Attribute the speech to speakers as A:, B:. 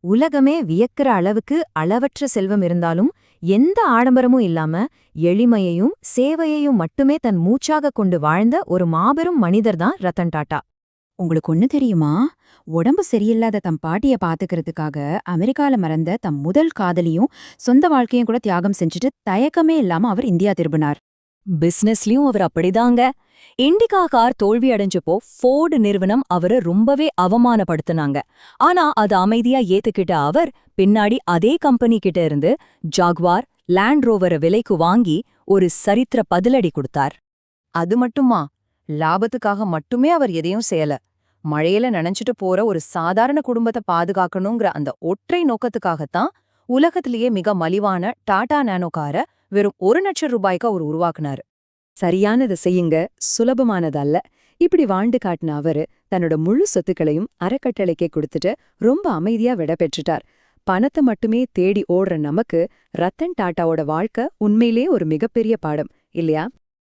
A: உலகமே வியக்கிற அளவுக்கு அளவற்ற செல்வம் இருந்தாலும் எந்த ஆடம்பரமும் இல்லாம எளிமையையும் சேவையையும் மட்டுமே தன் மூச்சாக கொண்டு வாழ்ந்த ஒரு மாபெரும் மனிதர்தான் ரத்தன் டாடா.
B: உங்களுக்கு ஒண்ணு தெரியுமா? உடம்பு சரியில்லாத தம் பாட்டிய பாத்துக்கிறதுக்காக அமெரிக்கால மறந்த தம் முதல் காதலியும் சொந்த வாழ்க்கையும் கூட தியாகம் செஞ்சுட்டு தயக்கமே இல்லாம அவர் இந்தியா திரும்பினார்.
C: பிசினஸ்லயும் அவர் அப்படிதாங்க. இண்டிகா கார் தோல்வி அடைஞ்சப்போ ஃபோர்டு நிறுவனம் அவரை ரொம்பவே அவமானப்படுத்தினாங்க. ஆனா அது அமைதியா ஏத்துக்கிட்ட அவர் பின்னாடி அதே கம்பெனி கிட்ட இருந்து ஜாக்வார், லேண்ட் ரோவரை விலைக்கு வாங்கி ஒரு சரித்திர பதிலடி கொடுத்தார்.
D: அது மட்டுமா, லாபத்துக்காக மட்டுமே அவர் எதையும் செய்யல. மழையில நனைஞ்சிட்டு போற ஒரு சாதாரண குடும்பத்தை பாதுகாக்கணுங்கிற அந்த ஒற்றை நோக்கத்துக்காகத்தான் உலகத்திலேயே மிக மலிவான டாடா நானோ காரை வெறும் 1,00,000 ரூபாய்க்கு அவர் உருவாக்குனாரு.
C: சரியானதை செய்யுங்க, சுலபமானதல்ல. இப்படி வாழ்ந்து காட்டின அவரு தன்னோட முழு சொத்துக்களையும் அறக்கட்டளைக்கே கொடுத்துட்டு ரொம்ப அமைதியா விட பெற்றுட்டார். பணத்தை மட்டுமே தேடி ஓடுற நமக்கு ரத்தன் டாட்டாவோட வாழ்க்கை உண்மையிலே ஒரு மிகப்பெரிய பாடம் இல்லையா?